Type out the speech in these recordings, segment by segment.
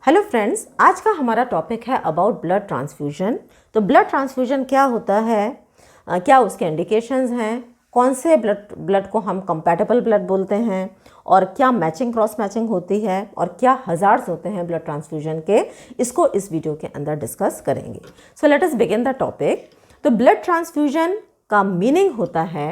Hello friends, आज का हमारा टॉपिक है अबाउट ब्लड ट्रांसफ्यूजन। तो ब्लड ट्रांसफ्यूजन क्या होता है, क्या उसके इंडिकेशंस हैं, कौन से ब्लड को हम कंपैटिबल ब्लड बोलते हैं, और क्या मैचिंग क्रॉस मैचिंग होती है, और क्या हजार्ड्स होते हैं ब्लड ट्रांसफ्यूजन के, इसको इस वीडियो के अंदर डिस्कस करेंगे। So let us begin the topic. तो ब्लड ट्रांसफ्यूजन का मीनिंग होता है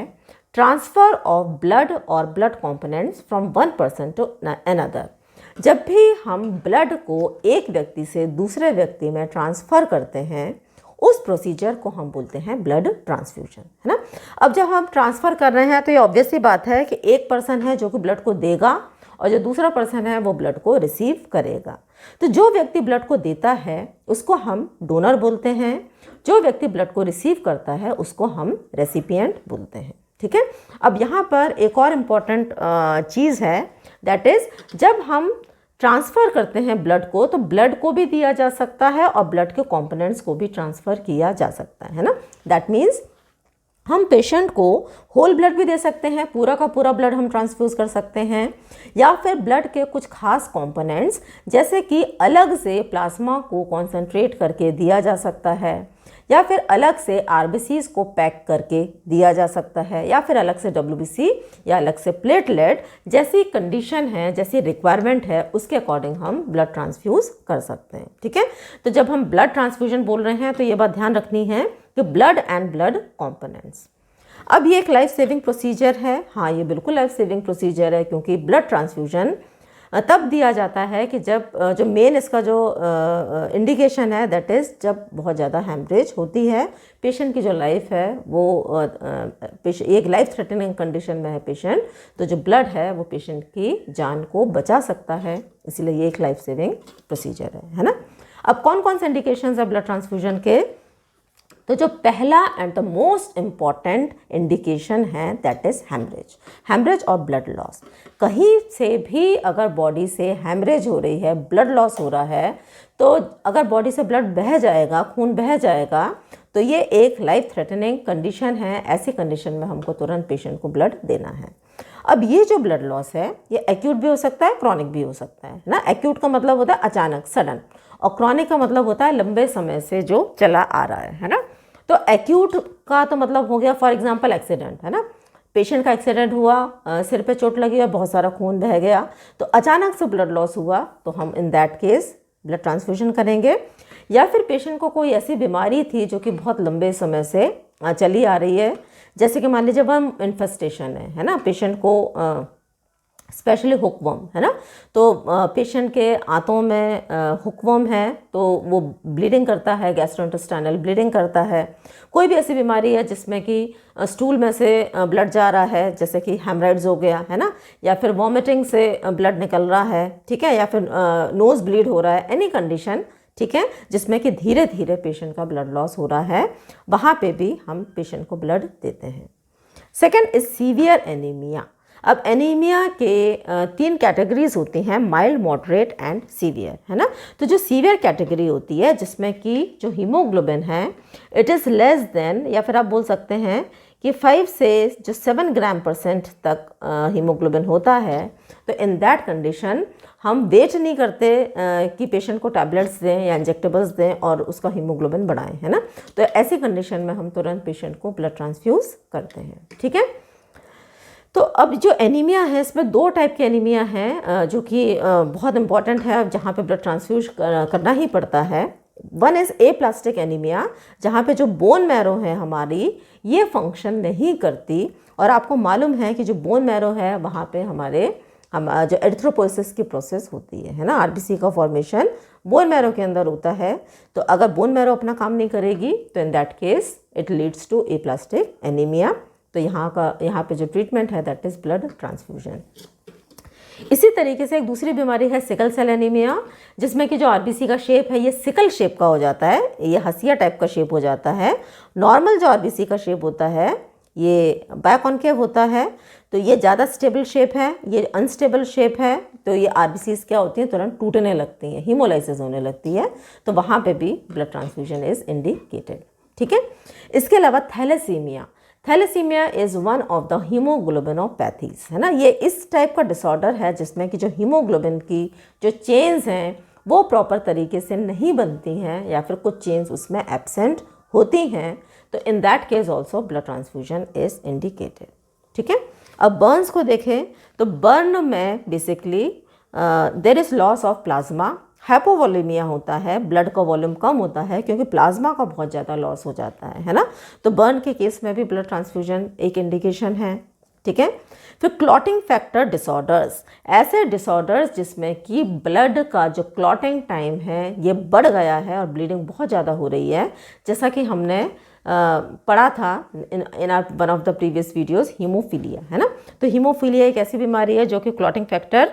ट्रांसफ़र ऑफ ब्लड और blood components from one person to another. जब भी हम ब्लड को एक व्यक्ति से दूसरे व्यक्ति में ट्रांसफ़र करते हैं, उस प्रोसीजर को हम बोलते हैं ब्लड ट्रांसफ्यूजन, है ना। अब जब हम ट्रांसफ़र कर रहे हैं तो ये ऑब्वियस सी बात है कि एक पर्सन है जो कि ब्लड को देगा और जो दूसरा पर्सन है वो ब्लड को रिसीव करेगा। तो जो व्यक्ति ब्लड को देता है उसको हम डोनर बोलते हैं, जो व्यक्ति ब्लड को रिसीव करता है उसको हम रेसिपिएंट बोलते हैं। ठीक है। अब यहाँ पर एक और इम्पॉर्टेंट चीज़ है, दैट इज़ जब हम ट्रांसफ़र करते हैं ब्लड को, तो ब्लड को भी दिया जा सकता है और ब्लड के कंपोनेंट्स को भी ट्रांसफ़र किया जा सकता है ना। दैट मीन्स हम पेशेंट को होल ब्लड भी दे सकते हैं, पूरा का पूरा ब्लड हम ट्रांसफ्यूज़ कर सकते हैं, या फिर ब्लड के कुछ खास कंपोनेंट्स जैसे कि अलग से प्लाज्मा को कॉन्सेंट्रेट करके दिया जा सकता है, या फिर अलग से आरबीसीज को पैक करके दिया जा सकता है, या फिर अलग से डब्ल्यूबीसी या अलग से प्लेटलेट, जैसी कंडीशन है, जैसी रिक्वायरमेंट है, उसके अकॉर्डिंग हम ब्लड ट्रांसफ्यूज़ कर सकते हैं। ठीक है। तो जब हम ब्लड ट्रांसफ्यूजन बोल रहे हैं तो ये बात ध्यान रखनी है कि ब्लड एंड ब्लड कॉम्पोनेंट्स। अब ये एक लाइफ सेविंग प्रोसीजर है। हाँ, ये बिल्कुल लाइफ सेविंग प्रोसीजर है, क्योंकि ब्लड ट्रांसफ्यूजन तब दिया जाता है कि जब जो मेन इसका जो इंडिकेशन है, दैट इज़ जब बहुत ज़्यादा हैमरेज होती है, पेशेंट की जो लाइफ है वो एक लाइफ थ्रेटनिंग कंडीशन में है पेशेंट, तो जो ब्लड है वो पेशेंट की जान को बचा सकता है, इसलिए ये एक लाइफ सेविंग प्रोसीजर है ना। अब कौन कौन से इंडिकेशंस है ब्लड ट्रांसफ्यूजन के? तो जो पहला and the most important indication है, दैट इज़ हैमरेज और ब्लड लॉस। कहीं से भी अगर बॉडी से हैमरेज हो रही है, ब्लड लॉस हो रहा है, तो अगर बॉडी से ब्लड बह जाएगा, खून बह जाएगा, तो ये एक लाइफ थ्रेटनिंग कंडीशन है। ऐसी कंडीशन में हमको तुरंत पेशेंट को ब्लड देना है। अब ये जो ब्लड लॉस है ये एक्यूट भी हो सकता है, क्रॉनिक भी हो सकता है ना। एक्यूट का मतलब होता है अचानक, सडन, और क्रॉनिक का मतलब होता है लंबे समय से जो चला आ रहा है ना। तो एक्यूट का तो मतलब हो गया फॉर एग्जांपल एक्सीडेंट, है ना। पेशेंट का एक्सीडेंट हुआ, सिर पे चोट लगी और बहुत सारा खून बह गया, तो अचानक से ब्लड लॉस हुआ, तो हम इन दैट केस ब्लड ट्रांसफ्यूजन करेंगे। या फिर पेशेंट को कोई ऐसी बीमारी थी जो कि बहुत लंबे समय से चली आ रही है, जैसे कि मान लीजिए जब हम इन्फेस्टेशन है ना, पेशेंट को स्पेशली हुकवर्म, है ना, तो पेशेंट के आंतों में हुकवर्म है, तो वो ब्लीडिंग करता है, गैस्ट्रोइंटेस्टाइनल ब्लीडिंग करता है। कोई भी ऐसी बीमारी है जिसमें कि स्टूल में से ब्लड जा रहा है, जैसे कि हेमराइड्स हो गया, है ना, या फिर वॉमिटिंग से ब्लड निकल रहा है, ठीक है, या फिर नोज़ ब्लीड हो रहा है, एनी कंडीशन, ठीक है, जिसमें कि धीरे धीरे पेशेंट का ब्लड लॉस हो रहा है, वहाँ पे भी हम पेशेंट को ब्लड देते हैं। Second is severe anaemia. अब एनीमिया के 3 कैटेगरीज होती हैं, माइल्ड, मॉडरेट एंड सीवियर, है ना। तो जो सीवियर कैटेगरी होती है, जिसमें कि जो हीमोग्लोबिन है इट इज़ लेस देन, या फिर आप बोल सकते हैं कि 5 से जो 7 ग्राम % तक हीमोग्लोबिन होता है, तो इन दैट कंडीशन हम वेट नहीं करते कि पेशेंट को टैबलेट्स दें या इंजेक्टेबल्स दें और उसका हीमोग्लोबिन बढ़ाएं, है ना। तो ऐसी कंडीशन में हम तुरंत पेशेंट को ब्लड ट्रांसफ्यूज़ करते हैं। ठीक है। तो अब जो एनीमिया है, इसमें 2 टाइप के एनीमिया हैं जो कि बहुत इंपॉर्टेंट है, जहाँ पे ब्लड ट्रांसफ्यूज करना ही पड़ता है। वन इज़ एप्लास्टिक एनीमिया, जहाँ पे जो बोन मैरो है हमारी, ये फंक्शन नहीं करती, और आपको मालूम है कि जो बोन मैरो है वहाँ पे हम जो एरिथ्रोपोइसिस की प्रोसेस होती है ना, आरबीसी का फॉर्मेशन बोन मैरो के अंदर होता है। तो अगर बोन मैरो अपना काम नहीं करेगी तो in that case it leads to aplastic anaemia. तो यहाँ पे जो ट्रीटमेंट है दैट इज़ ब्लड ट्रांसफ्यूजन। इसी तरीके से एक दूसरी बीमारी है सिकल सेल एनीमिया, जिसमें कि जो आरबीसी का शेप है ये सिकल शेप का हो जाता है, ये हसिया टाइप का शेप हो जाता है। नॉर्मल जो आरबीसी का शेप होता है ये बायकॉन्केव होता है, तो ये ज़्यादा स्टेबल शेप है, ये अनस्टेबल शेप है, तो ये आरबीसीज क्या होती हैं, तुरंत टूटने लगती हैं, हीमोलाइसिस होने लगती है, तो वहाँ पे भी ब्लड ट्रांसफ्यूजन इज़ इंडिकेटेड। ठीक है। इसके अलावा thalassaemia is one of the haemoglobinopathies, है ना। ये इस टाइप का डिसऑर्डर है जिसमें कि जो हीमोग्लोबिन की जो चेन्स हैं वो प्रॉपर तरीके से नहीं बनती हैं या फिर कुछ चेंज उसमें एब्सेंट होती हैं, तो in that case also blood transfusion is indicated. ठीक है। अब बर्न्स को देखें तो बर्न में basically there is loss of plasma, hypovolaemia होता है, ब्लड का वॉल्यूम कम होता है क्योंकि प्लाज्मा का बहुत ज़्यादा लॉस हो जाता है ना। तो बर्न के केस में भी ब्लड ट्रांसफ्यूजन एक इंडिकेशन है। ठीक है। फिर क्लॉटिंग फैक्टर डिसऑर्डर्स, ऐसे डिसऑर्डर्स जिसमें कि ब्लड का जो क्लॉटिंग टाइम है ये बढ़ गया है और ब्लीडिंग बहुत ज़्यादा हो रही है, जैसा कि हमने पढ़ा था इन are one of the previous videos, haemophilia, है ना। तो हीमोफीलिया एक ऐसी बीमारी है जो कि क्लॉटिंग फैक्टर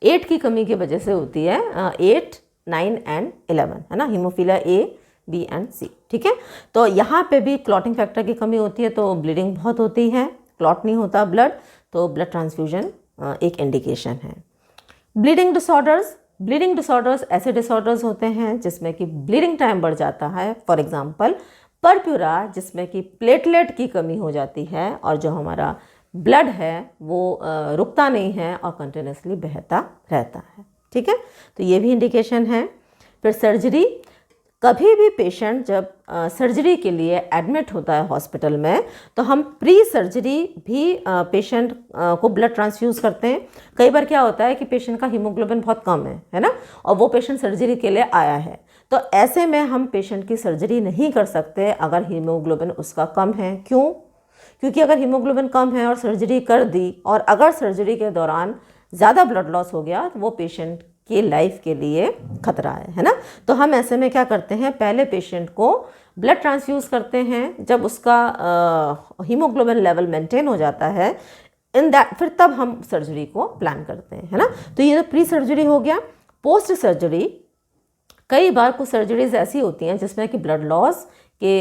8 की कमी की वजह से होती है, 8, 9 एंड 11, है ना, haemophilia A, B and C। ठीक है। तो यहाँ पे भी क्लॉटिंग फैक्टर की कमी होती है तो ब्लीडिंग बहुत होती है, क्लॉट नहीं होता ब्लड, तो ब्लड ट्रांसफ्यूजन एक इंडिकेशन है। ब्लीडिंग डिसऑर्डर्स ऐसे डिसऑर्डर्स होते हैं जिसमें कि ब्लीडिंग टाइम बढ़ जाता है। फॉर एग्जांपल परप्यूरा, जिसमें कि प्लेटलेट की कमी हो जाती है और जो हमारा ब्लड है वो रुकता नहीं है और कंटिन्यूसली बहता रहता है। ठीक है। तो ये भी इंडिकेशन है। फिर सर्जरी, कभी भी पेशेंट जब सर्जरी के लिए एडमिट होता है हॉस्पिटल में तो हम प्री सर्जरी भी पेशेंट को ब्लड ट्रांसफ्यूज़ करते हैं। कई बार क्या होता है कि पेशेंट का हीमोग्लोबिन बहुत कम है ना, और वो पेशेंट सर्जरी के लिए आया है, तो ऐसे में हम पेशेंट की सर्जरी नहीं कर सकते अगर हीमोग्लोबिन उसका कम है। क्यों? क्योंकि अगर हीमोग्लोबिन कम है और सर्जरी कर दी और अगर सर्जरी के दौरान ज़्यादा ब्लड लॉस हो गया तो वो पेशेंट की लाइफ के लिए खतरा है ना। तो हम ऐसे में क्या करते हैं, पहले पेशेंट को ब्लड ट्रांसफ्यूज़ करते हैं, जब उसका हीमोग्लोबिन लेवल मेंटेन हो जाता है इन दैट, फिर तब हम सर्जरी को प्लान करते हैं, है ना। तो ये तो प्री सर्जरी हो गया। पोस्ट सर्जरी, कई बार कुछ सर्जरीज ऐसी होती हैं जिसमें कि ब्लड लॉस के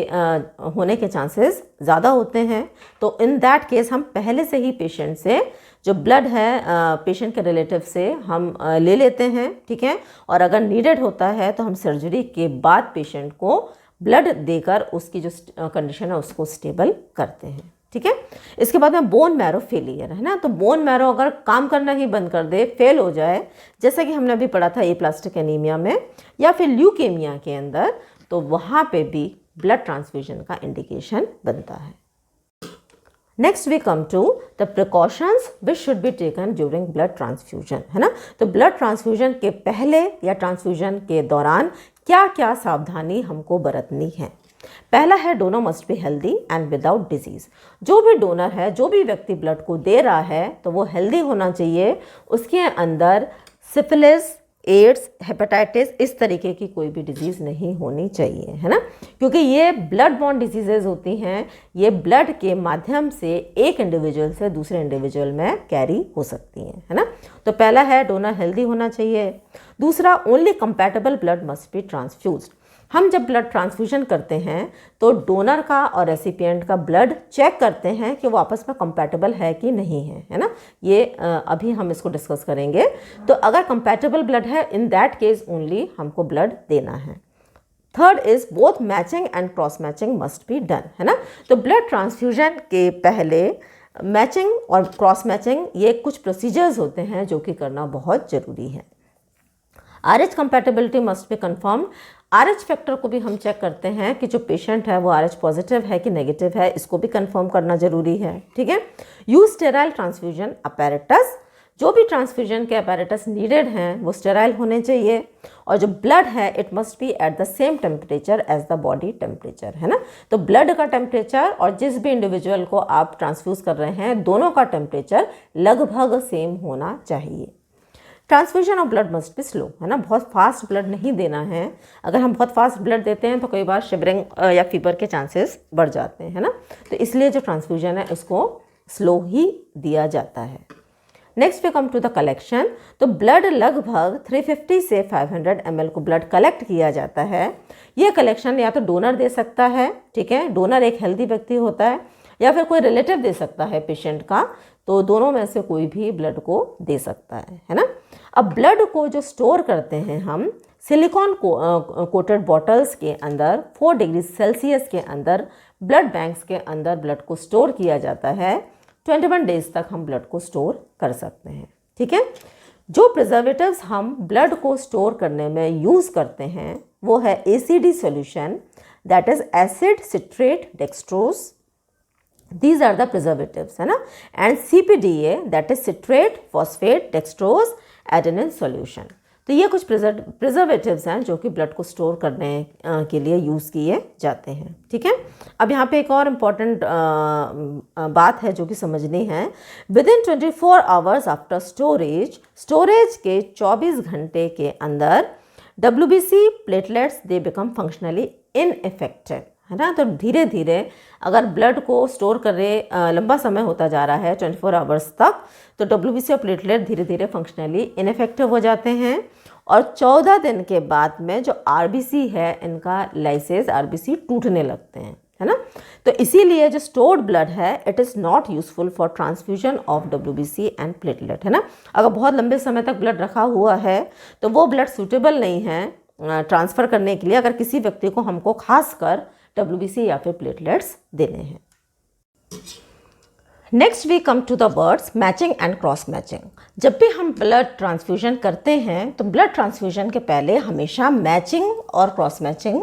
होने के चांसेस ज़्यादा होते हैं, तो इन दैट केस हम पहले से ही पेशेंट से जो ब्लड है पेशेंट के रिलेटिव से हम ले लेते हैं। ठीक है। और अगर नीडेड होता है तो हम सर्जरी के बाद पेशेंट को ब्लड देकर उसकी जो कंडीशन है उसको स्टेबल करते हैं। ठीक है। इसके बाद में बोन मैरो फेलियर, है ना। तो बोन मैरो अगर काम करना ही बंद कर दे, फेल हो जाए, जैसा कि हमने अभी पढ़ा था एप्लास्टिक एनीमिया में या फिर ल्यूकेमिया के अंदर, तो वहाँ पे भी ब्लड ट्रांसफ्यूजन का इंडिकेशन बनता है। Next we come to the precautions which should be taken during blood transfusion, है ना। तो ब्लड ट्रांसफ्यूजन के पहले या ट्रांसफ्यूजन के दौरान क्या क्या सावधानी हमको बरतनी है। पहला है donor must be healthy and without disease. जो भी डोनर है, जो भी व्यक्ति ब्लड को दे रहा है, तो वो हेल्दी होना चाहिए, उसके अंदर सिफिलिस, एड्स, हेपेटाइटिस इस तरीके की कोई भी डिजीज़ नहीं होनी चाहिए, है ना। क्योंकि ये ब्लड बॉर्न डिजीजेज होती हैं, ये ब्लड के माध्यम से एक इंडिविजुअल से दूसरे इंडिविजुअल में कैरी हो सकती हैं, है ना। तो पहला है डोनर हेल्दी होना चाहिए। दूसरा, only compatible blood must be transfused. हम जब ब्लड ट्रांसफ्यूजन करते हैं तो डोनर का और रेसिपिएंट का ब्लड चेक करते हैं कि वो आपस में कंपैटिबल है कि नहीं है ना। ये अभी हम इसको डिस्कस करेंगे। तो अगर कंपैटिबल ब्लड है, इन दैट केस ओनली हमको ब्लड देना है। Third is both matching and cross matching must be done, है ना। तो ब्लड ट्रांसफ्यूजन के पहले मैचिंग और क्रॉस मैचिंग ये कुछ प्रोसीजर्स होते हैं जो कि करना बहुत ज़रूरी है। RH compatibility must be confirmed. RH factor को भी हम चेक करते हैं कि जो पेशेंट है वो RH पॉजिटिव है कि नेगेटिव है, इसको भी कंफर्म करना जरूरी है। ठीक है। यूज स्टेराइल ट्रांसफ्यूजन अपैरेटस, जो भी ट्रांसफ्यूजन के अपैरेटस नीडेड हैं वो स्टेराइल होने चाहिए, और जो ब्लड है it must be at the same temperature as the body temperature, है ना। तो ब्लड का टेम्परेचर और जिस भी इंडिविजुअल को आप ट्रांसफ्यूज कर रहे हैं दोनों का टेम्परेचर लगभग सेम होना चाहिए। Transfusion of blood must be slow, है ना। बहुत फास्ट ब्लड नहीं देना है। अगर हम बहुत फास्ट ब्लड देते हैं तो कई बार शिवरिंग या फीवर के चांसेस बढ़ जाते हैं, है ना। तो इसलिए जो ट्रांसफ्यूजन है उसको स्लो ही दिया जाता है। Next we come to the collection. तो ब्लड लगभग 350 से 500 ml को ब्लड कलेक्ट किया जाता है। ये कलेक्शन या तो डोनर दे सकता है, ठीक है, डोनर एक हेल्दी व्यक्ति होता है, या फिर कोई रिलेटिव दे सकता है पेशेंट का, तो दोनों में से कोई भी ब्लड को दे सकता है ना। अब ब्लड को जो स्टोर करते हैं हम सिलिकॉन कोटेड बॉटल्स के अंदर 4 डिग्री सेल्सियस के अंदर ब्लड बैंक्स के अंदर ब्लड को स्टोर किया जाता है। 21 डेज तक हम ब्लड को स्टोर कर सकते हैं। ठीक है। जो प्रिजर्वेटिव्स हम ब्लड को स्टोर करने में यूज़ करते हैं वो है ACD solution, that is acid citrate dextrose, these are the preservatives, है ना, and CPDA that is citrate phosphate dextrose adenine solution. तो ये कुछ प्रिजर्वेटिव्स हैं जो कि ब्लड को स्टोर करने के लिए यूज़ किए जाते हैं। ठीक है, अब यहाँ पे एक और इम्पॉर्टेंट बात है जो कि समझनी है। With in 24 hours after storage के 24 घंटे के अंदर WBC platelets they become functionally ineffective, है ना। तो धीरे धीरे अगर ब्लड को स्टोर करे लंबा समय होता जा रहा है 24 आवर्स तक, तो WBC और प्लेटलेट धीरे धीरे फंक्शनली इनइफेक्टिव हो जाते हैं और 14 दिन के बाद में जो RBC है इनका लाइसेस RBC टूटने लगते हैं, है ना। तो इसीलिए जो स्टोर्ड ब्लड है it is not useful for transfusion of WBC and platelet, है ना। अगर बहुत लंबे समय तक ब्लड रखा हुआ है तो वो ब्लड सूटेबल नहीं है ट्रांसफ़र करने के लिए, अगर किसी व्यक्ति को हमको खासकर WBC या फिर प्लेटलेट्स देने हैं। Next we come to the words matching and cross matching. जब भी हम ब्लड ट्रांसफ्यूजन करते हैं तो ब्लड ट्रांसफ्यूजन के पहले हमेशा मैचिंग और क्रॉस मैचिंग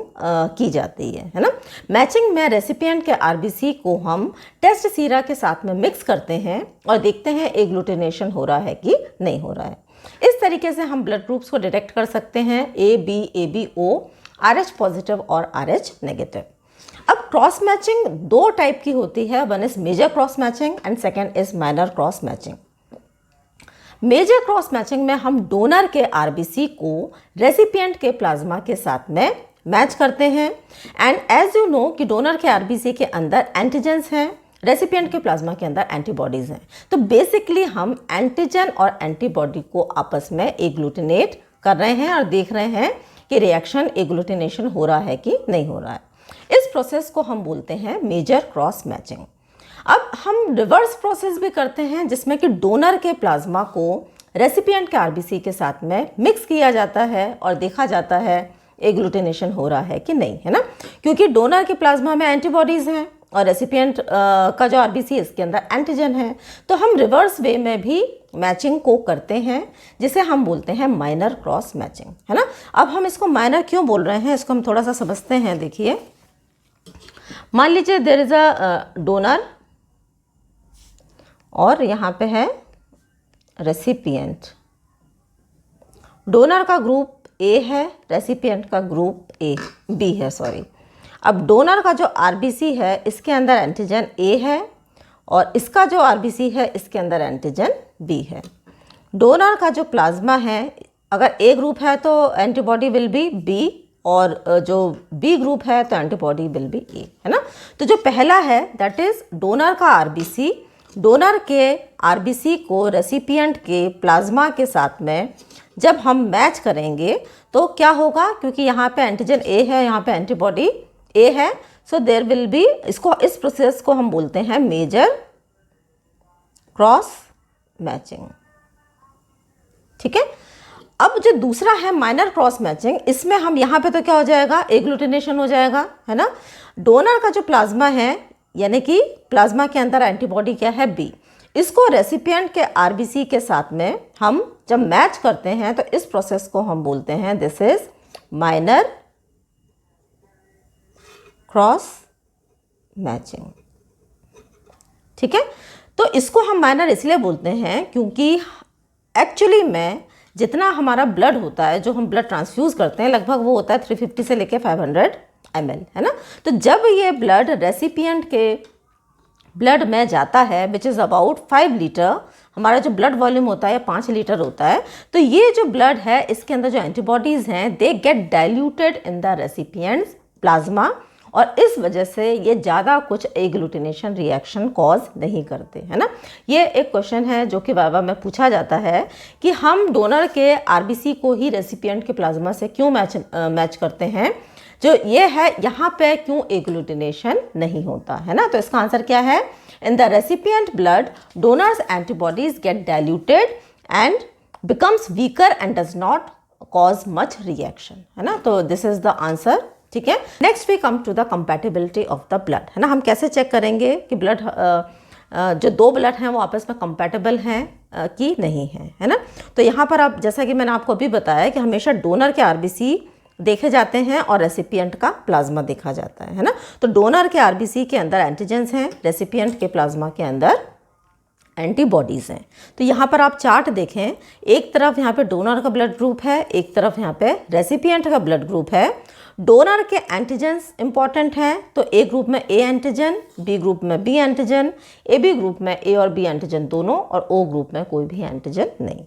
की जाती है ना। मैचिंग में रेसिपिएंट के RBC को हम टेस्ट सीरा के साथ में मिक्स करते हैं और देखते हैं एग्लूटिनेशन हो रहा है कि नहीं हो रहा है। इस तरीके से हम ब्लड ग्रुप्स को डिटेक्ट कर सकते हैं AB, ABO, RH पॉजिटिव और RH नेगेटिव। अब क्रॉस मैचिंग दो टाइप की होती है, one is major cross matching and second is minor cross matching. Major cross matching में हम डोनर के RBC को रेसिपिएंट के प्लाज्मा के साथ में मैच करते हैं एंड एज यू नो कि डोनर के RBC के अंदर एंटीजेंस हैं, रेसिपिएंट के प्लाज्मा के अंदर एंटीबॉडीज हैं। तो बेसिकली हम एंटीजन और एंटीबॉडी को आपस में एग्लूटिनेट कर रहे हैं और देख रहे हैं कि रिएक्शन एग्लूटिनेशन हो रहा है कि नहीं हो रहा है। इस प्रोसेस को हम बोलते हैं मेजर क्रॉस मैचिंग। अब हम रिवर्स प्रोसेस भी करते हैं जिसमें कि डोनर के प्लाज्मा को रेसिपिएंट के RBC के साथ में मिक्स किया जाता है और देखा जाता है एग्लूटिनेशन हो रहा है कि नहीं, है ना। क्योंकि डोनर के प्लाज्मा में एंटीबॉडीज़ हैं और रेसिपिएंट का जो RBC इसके अंदर एंटीजन है, तो हम रिवर्स वे में भी मैचिंग को करते हैं जिसे हम बोलते हैं माइनर क्रॉस मैचिंग, है ना। अब हम इसको माइनर क्यों बोल रहे हैं इसको हम थोड़ा सा समझते हैं। देखिए, मान लीजिए देयर इज अ डोनर और यहाँ पे है रेसिपिएंट। डोनर का ग्रुप A है, रेसिपिएंट का ग्रुप B है, सॉरी। अब डोनर का जो RBC है इसके अंदर एंटीजन A है और इसका जो RBC है इसके अंदर एंटीजन B है। डोनर का जो प्लाज्मा है, अगर A ग्रुप है तो एंटीबॉडी विल बी B और जो B ग्रुप है तो एंटीबॉडी विल बी A, है ना। तो जो पहला है दैट इज डोनर का RBC, डोनर के RBC को रेसिपिएंट के प्लाज्मा के साथ में जब हम मैच करेंगे तो क्या होगा, क्योंकि यहाँ पे एंटीजन A है, यहाँ पे एंटीबॉडी A है, सो देयर विल बी, इस प्रोसेस को हम बोलते हैं मेजर क्रॉस मैचिंग। ठीक है। अब जो दूसरा है माइनर क्रॉस मैचिंग, इसमें हम यहाँ पे तो क्या हो जाएगा, एग्लूटिनेशन हो जाएगा, है ना। डोनर का जो प्लाज्मा है यानी कि प्लाज्मा के अंदर एंटीबॉडी क्या है B, इसको रेसिपिएंट के RBC के साथ में हम जब मैच करते हैं तो इस प्रोसेस को हम बोलते हैं this is minor cross matching. ठीक है। तो इसको हम माइनर इसलिए बोलते हैं क्योंकि एक्चुअली में जितना हमारा ब्लड होता है, जो हम ब्लड ट्रांसफ्यूज़ करते हैं, लगभग वो होता है 350 से लेके 500 ml, है ना। तो जब ये ब्लड रेसिपिएंट के ब्लड में जाता है विच इज़ अबाउट 5 लीटर, हमारा जो ब्लड वॉल्यूम होता है 5 लीटर होता है, तो ये जो ब्लड है इसके अंदर जो एंटीबॉडीज़ हैं they get diluted in the recipients plasma और इस वजह से ये ज़्यादा कुछ एग्लूटिनेशन रिएक्शन कॉज नहीं करते, है ना। ये एक क्वेश्चन है जो कि वाइवा में पूछा जाता है कि हम डोनर के RBC को ही रेसिपिएंट के प्लाज्मा से क्यों मैच करते हैं, जो ये है यहाँ पे क्यों एग्लूटिनेशन नहीं होता, है ना। तो इसका आंसर क्या है, in the recipient blood donors antibodies get diluted and becomes weaker and does not cause much reaction, है ना। तो दिस इज द आंसर। ठीक है। Next we come to the compatibility of the blood, है ना। हम कैसे चेक करेंगे कि ब्लड जो दो ब्लड हैं वो आपस में कंपैटिबल हैं कि नहीं हैं, है ना। तो यहाँ पर आप, जैसा कि मैंने आपको अभी बताया कि हमेशा डोनर के आरबीसी देखे जाते हैं और रेसिपिएंट का प्लाज्मा देखा जाता है ना। तो डोनर के आरबीसी के अंदर एंटीजेंस हैं, रेसिपिएंट के प्लाज्मा के अंदर एंटीबॉडीज़ हैं। तो यहाँ पर आप चार्ट देखें, एक तरफ यहाँ पे डोनर का ब्लड ग्रुप है, एक तरफ यहाँ पे रेसिपिएंट का ब्लड ग्रुप है। डोनर के एंटीजेंस इंपॉर्टेंट हैं, तो ए ग्रुप में ए एंटीजन, बी ग्रुप में B antigen, A B group में ए और बी एंटीजन दोनों, और ओ ग्रुप में कोई भी एंटीजन नहीं।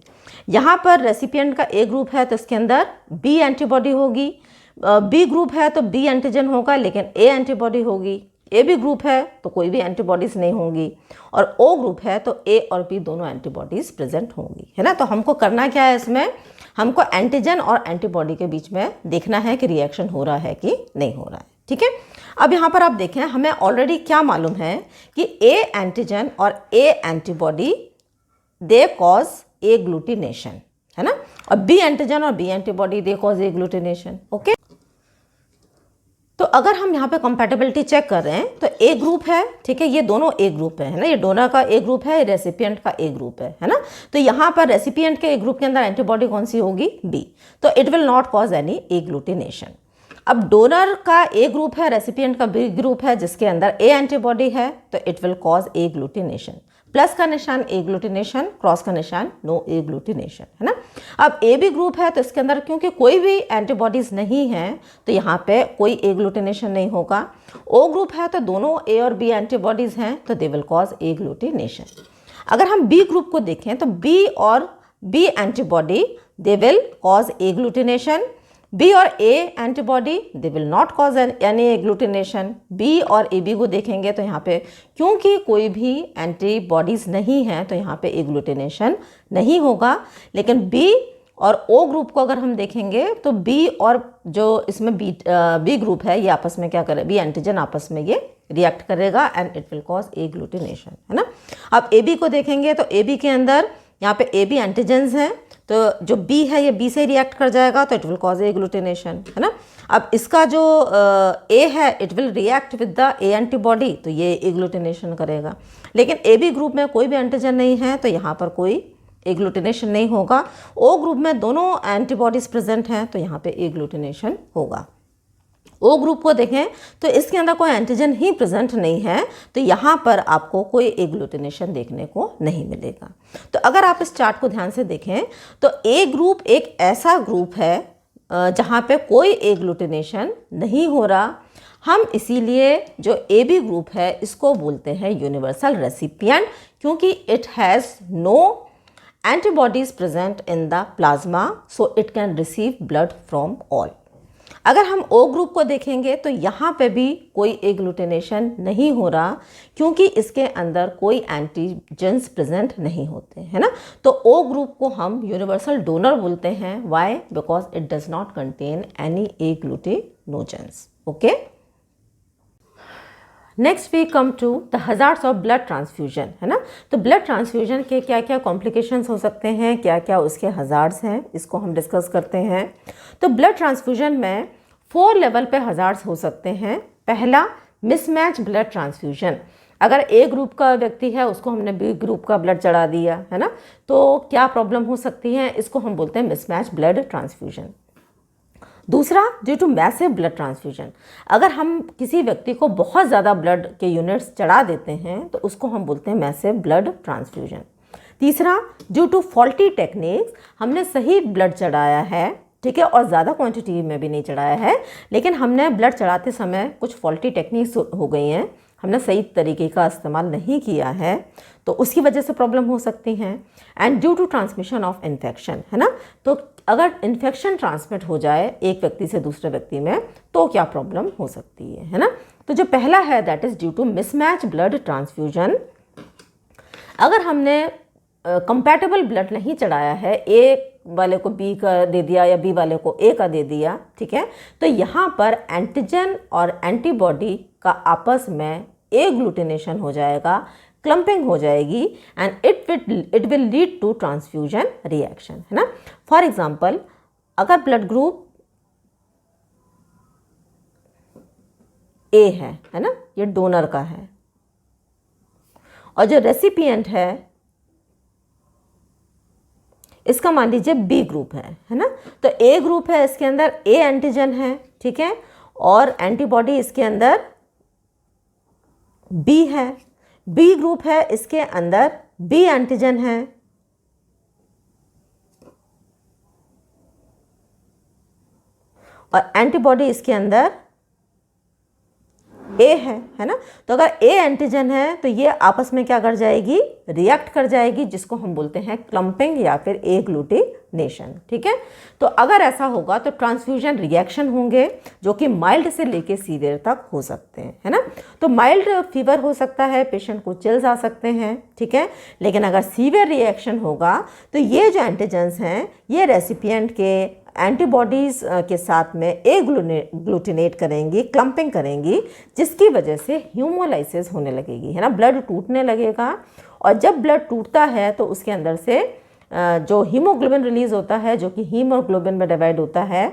यहाँ पर रेसिपिएंट का ए ग्रुप है तो इसके अंदर बी एंटीबॉडी होगी, बी ग्रुप है तो बी एंटीजन होगा लेकिन ए एंटीबॉडी होगी, ए बी ग्रुप है तो कोई भी एंटीबॉडीज़ नहीं होंगी, और ओ ग्रुप है तो ए और बी दोनों एंटीबॉडीज़ प्रेजेंट होंगी, है ना। तो हमको करना क्या है इसमें, हमको एंटीजन और एंटीबॉडी के बीच में देखना है कि रिएक्शन हो रहा है कि नहीं हो रहा है, ठीक है। अब यहाँ पर आप देखें, हमें ऑलरेडी क्या मालूम है कि ए एंटीजन और ए एंटीबॉडी दे कॉज ए ग्लूटिनेशन, है ना, और बी एंटीजन और B antibody they cause agglutination, okay. तो अगर हम यहाँ पे कंपैटिबिलिटी चेक कर रहे हैं तो ए ग्रुप है, ठीक है, ये दोनों ए ग्रुप है ना, ये डोनर का ए ग्रुप है, रेसिपिएंट का ए ग्रुप है ना। तो यहाँ पर रेसिपिएंट के ए ग्रुप के अंदर एंटीबॉडी कौन सी होगी, बी, तो it will not cause any A ग्लूटिनेशन। अब डोनर का ए ग्रुप है, रेसिपिएंट का बी ग्रुप है जिसके अंदर ए एंटीबॉडी है, तो it will cause A ग्लूटिनेशन। Plus का निशान ए ग्लूटिनेशन, क्रॉस का निशान नो ए ग्लूटिनेशन, है ना। अब ए बी ग्रुप है तो इसके अंदर क्योंकि कोई भी एंटीबॉडीज़ नहीं है तो यहाँ पे कोई ए ग्लूटिनेशन नहीं होगा। ओ ग्रुप है तो दोनों ए और बी एंटीबॉडीज़ हैं तो दे विल कॉज ए ग्लूटिनेशन। अगर हम बी ग्रुप को देखें तो बी और B antibody they will cause agglutination, B और A antibody they will not cause any agglutination. B और ए बी को देखेंगे तो यहाँ पे क्योंकि कोई भी एंटीबॉडीज़ नहीं है तो यहाँ पे एग्लूटिनेशन नहीं होगा। लेकिन बी और ओ ग्रुप को अगर हम देखेंगे तो बी और जो इसमें बी ग्रुप है ये आपस में क्या करे, बी एंटीजन आपस में ये रिएक्ट करेगा and it will cause agglutination, है ना। अब ए बी को देखेंगे तो ए बी के अंदर यहाँ पे ए बी एंटीजेंस हैं, तो जो बी है ये बी से रिएक्ट कर जाएगा तो इट विल कॉज ए ग्लूटिनेशन, है ना। अब इसका जो ए है it will react with the A antibody, तो ये ए ग्लूटिनेशन करेगा। लेकिन ए बी ग्रुप में कोई भी एंटीजन नहीं है तो यहाँ पर कोई ए ग्लूटिनेशन नहीं होगा। ओ ग्रुप में दोनों एंटीबॉडीज प्रेजेंट हैं तो यहाँ पे ए ग्लूटिनेशन होगा। ओ ग्रुप को देखें तो इसके अंदर कोई एंटीजन ही प्रेजेंट नहीं है तो यहाँ पर आपको कोई एग्लूटिनेशन देखने को नहीं मिलेगा। तो अगर आप इस चार्ट को ध्यान से देखें तो ए ग्रुप एक ऐसा ग्रुप है जहाँ पे कोई एग्लूटिनेशन नहीं हो रहा। हम इसीलिए जो ए बी ग्रुप है इसको बोलते हैं यूनिवर्सल रेसिपिएंट, क्योंकि it has no antibodies present in the plasma, so it can receive blood from all. अगर हम ओ ग्रुप को देखेंगे तो यहाँ पे भी कोई एग्लूटिनेशन नहीं हो रहा क्योंकि इसके अंदर कोई एंटीजेंस प्रेजेंट नहीं होते, है ना। तो ओ ग्रुप को हम यूनिवर्सल डोनर बोलते हैं। Why? Because it does not contain any agglutinogens, okay. Next we come to the hazards of blood transfusion, है ना। तो ब्लड ट्रांसफ्यूजन के क्या क्या कॉम्प्लिकेशंस हो सकते हैं, क्या क्या उसके हजार्ड्स हैं, इसको हम डिस्कस करते हैं। तो ब्लड ट्रांसफ्यूजन में 4 लेवल पे हजार्ड्स हो सकते हैं। पहला, मिसमैच ब्लड ट्रांसफ्यूजन। अगर ए ग्रुप का व्यक्ति है उसको हमने बी ग्रुप का ब्लड चढ़ा दिया, है ना, तो क्या प्रॉब्लम हो सकती है, इसको हम बोलते हैं मिसमैच ब्लड ट्रांसफ्यूजन। दूसरा, due to massive blood transfusion. अगर हम किसी व्यक्ति को बहुत ज़्यादा ब्लड के यूनिट्स चढ़ा देते हैं तो उसको हम बोलते हैं मैसिव ब्लड ट्रांसफ्यूजन। तीसरा, ड्यू टू फॉल्टी टेक्निक्स, हमने सही ब्लड चढ़ाया है, ठीक है, और ज़्यादा क्वांटिटी में भी नहीं चढ़ाया है, लेकिन हमने ब्लड चढ़ाते समय कुछ फॉल्टी टेक्निक्स हो गई हैं, हमने सही तरीके का इस्तेमाल नहीं किया है, तो उसकी वजह से प्रॉब्लम हो सकती हैं। And due to transmission of infection, है ना, तो अगर इन्फेक्शन ट्रांसमिट हो जाए एक व्यक्ति से दूसरे व्यक्ति में तो क्या प्रॉब्लम हो सकती है ना। तो जो पहला है that is due to mismatch blood transfusion. अगर हमने कंपैटिबल ब्लड नहीं चढ़ाया है, ए वाले को बी का दे दिया या बी वाले को ए का दे दिया, ठीक है, तो यहाँ पर एंटीजन और एंटीबॉडी का आपस में एग्लूटिनेशन हो जाएगा, क्लम्पिंग हो जाएगी and it will lead to transfusion reaction, है ना। फॉर एग्जांपल, अगर ब्लड ग्रुप ए है ना, ये डोनर का है, और जो रेसिपिएंट है इसका मान लीजिए बी ग्रुप है ना। तो ए ग्रुप है, इसके अंदर ए एंटीजन है, ठीक है, और एंटीबॉडी इसके अंदर बी है। बी ग्रुप है, इसके अंदर बी एंटीजन है, और एंटीबॉडी इसके अंदर ए है ना। तो अगर ए एंटीजन है तो ये आपस में क्या कर जाएगी, रिएक्ट कर जाएगी, जिसको हम बोलते हैं क्लम्पिंग या फिर एग्लूटिनेशन, ठीक है। तो अगर ऐसा होगा तो ट्रांसफ्यूजन रिएक्शन होंगे जो कि माइल्ड से लेके सीवियर तक हो सकते हैं, है ना। तो माइल्ड फीवर हो सकता है, पेशेंट को चिल्स आ सकते हैं, ठीक है, लेकिन अगर सीवियर रिएक्शन होगा तो ये जो एंटीजेंस हैं ये रेसिपिएंट के एंटीबॉडीज़ के साथ में एग्लूटिनेट करेंगी, क्लम्पिंग करेंगी, जिसकी वजह से ह्यूमोलाइसिस होने लगेगी, है ना, ब्लड टूटने लगेगा। और जब ब्लड टूटता है तो उसके अंदर से जो हीमोग्लोबिन रिलीज़ होता है, जो कि हीमोग्लोबिन में डिवाइड होता है,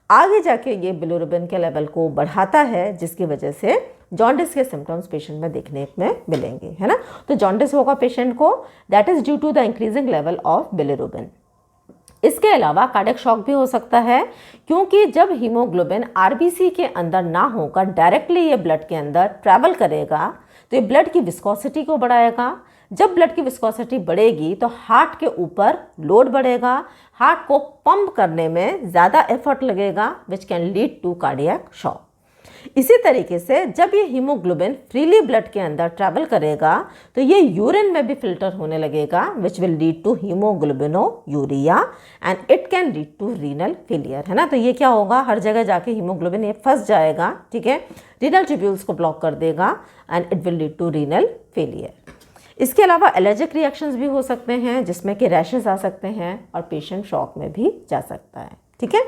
आगे जाके ये बिलिरुबिन के लेवल को बढ़ाता है, जिसकी वजह से जॉन्डिस के सिम्टम्स पेशेंट में देखने में मिलेंगे, है ना। तो जॉन्डिस होगा पेशेंट को, that is due to the increasing level of bilirubin. इसके अलावा कार्डियक शॉक भी हो सकता है, क्योंकि जब हीमोग्लोबिन आरबीसी के अंदर ना होकर डायरेक्टली ये ब्लड के अंदर ट्रैवल करेगा तो ये ब्लड की विस्कोसिटी को बढ़ाएगा। जब ब्लड की विस्कोसिटी बढ़ेगी तो हार्ट के ऊपर लोड बढ़ेगा, हार्ट को पंप करने में ज़्यादा एफर्ट लगेगा, which can lead to cardiac shock. इसी तरीके से जब ये हीमोग्लोबिन फ्रीली ब्लड के अंदर ट्रैवल करेगा तो ये यूरिन में भी फिल्टर होने लगेगा, which will lead to haemoglobinuria and it can lead to renal failure, है ना। तो ये क्या होगा, हर जगह जाके हीमोग्लोबिन ये फंस जाएगा, ठीक है, रीनल ट्यूब्यूल्स को ब्लॉक कर देगा and it will lead to renal failure. इसके अलावा एलर्जिक रिएक्शंस भी हो सकते हैं, जिसमें कि रैशेस आ सकते हैं और पेशेंट शॉक में भी जा सकता है, ठीक है।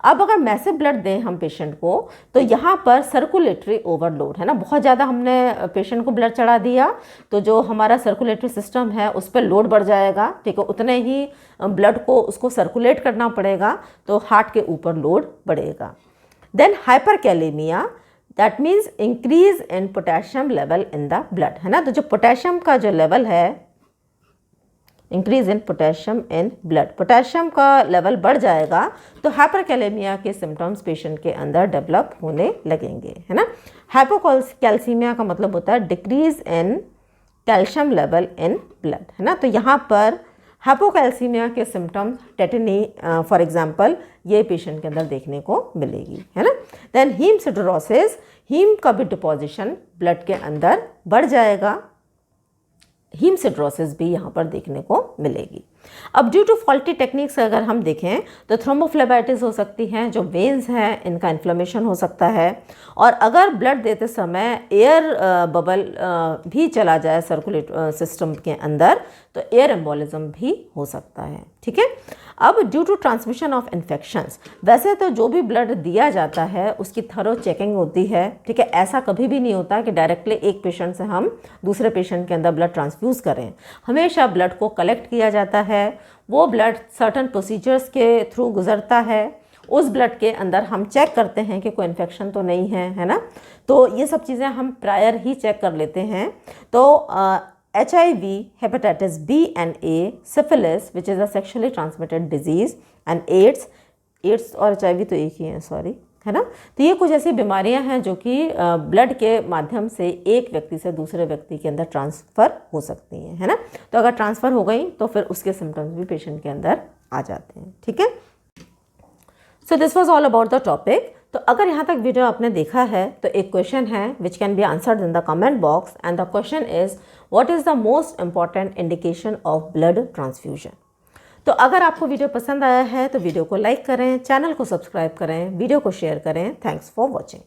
अब अगर मैसिव ब्लड दें हम पेशेंट को तो यहाँ पर सर्कुलेटरी ओवरलोड, है ना, बहुत ज़्यादा हमने पेशेंट को ब्लड चढ़ा दिया तो जो हमारा सर्कुलेटरी सिस्टम है उस पर लोड बढ़ जाएगा, ठीक है, उतने ही ब्लड को उसको सर्कुलेट करना पड़ेगा, तो हार्ट के ऊपर लोड बढ़ेगा। Then hyperkalaemia, that means increase in potassium level in the blood, है ना। तो जो पोटेशियम का जो लेवल है, increase in potassium in blood, potassium का लेवल बढ़ जाएगा तो हाइपरकैलेमिया के सिम्टम्स पेशेंट के अंदर डेवलप होने लगेंगे, है ना। हाइपोकैल्सीमिया का मतलब होता है decrease in calcium level in blood, है ना। तो यहाँ पर हाइपोकैल्सीमिया के सिम्टम्स टेटनी फॉर एग्जांपल ये पेशेंट के अंदर देखने को मिलेगी, है ना। देन हीम सिडरोसिस, हीम का भी डिपोजिशन ब्लड के अंदर बढ़ जाएगा, हीम सिड्रोसिस भी यहाँ पर देखने को मिलेगी। अब ड्यू टू फॉल्टी टेक्निक्स अगर हम देखें तो थ्रोम्बोफ्लेबाइटिस हो सकती हैं, जो वेन्स हैं इनका इन्फ्लेमेशन हो सकता है, और अगर ब्लड देते समय एयर बबल भी चला जाए सर्कुलेट सिस्टम के अंदर तो एयर एम्बोलिज्म भी हो सकता है, ठीक है। अब due to transmission of infections, वैसे तो जो भी ब्लड दिया जाता है उसकी थरो चेकिंग होती है, ठीक है, ऐसा कभी भी नहीं होता कि डायरेक्टली एक पेशेंट से हम दूसरे पेशेंट के अंदर ब्लड ट्रांसफ्यूज़ करें। हमेशा ब्लड को कलेक्ट किया जाता है, वो ब्लड सर्टन प्रोसीजर्स के थ्रू गुजरता है, उस ब्लड के अंदर हम चेक करते हैं कि कोई इन्फेक्शन तो नहीं है ना। तो ये सब चीज़ें हम प्रायर ही चेक कर लेते हैं। तो HIV, hepatitis B and A, syphilis which is a sexually transmitted disease and AIDS और HIV तो एक ही है, सॉरी, है ना। तो ये कुछ ऐसी बीमारियां हैं जो कि ब्लड के माध्यम से एक व्यक्ति से दूसरे व्यक्ति के अंदर ट्रांसफ़र हो सकती हैं, है ना। तो अगर ट्रांसफ़र हो गई तो फिर उसके सिम्टम्स भी पेशेंट के अंदर आ जाते हैं, ठीक है। So this was all about the topic. तो अगर यहाँ तक वीडियो आपने देखा है तो एक क्वेश्चन है which can be answered in the comment box and the question is what is the most important indication of blood transfusion. तो अगर आपको वीडियो पसंद आया है तो वीडियो को लाइक करें, चैनल को सब्सक्राइब करें, वीडियो को शेयर करें। Thanks for watching.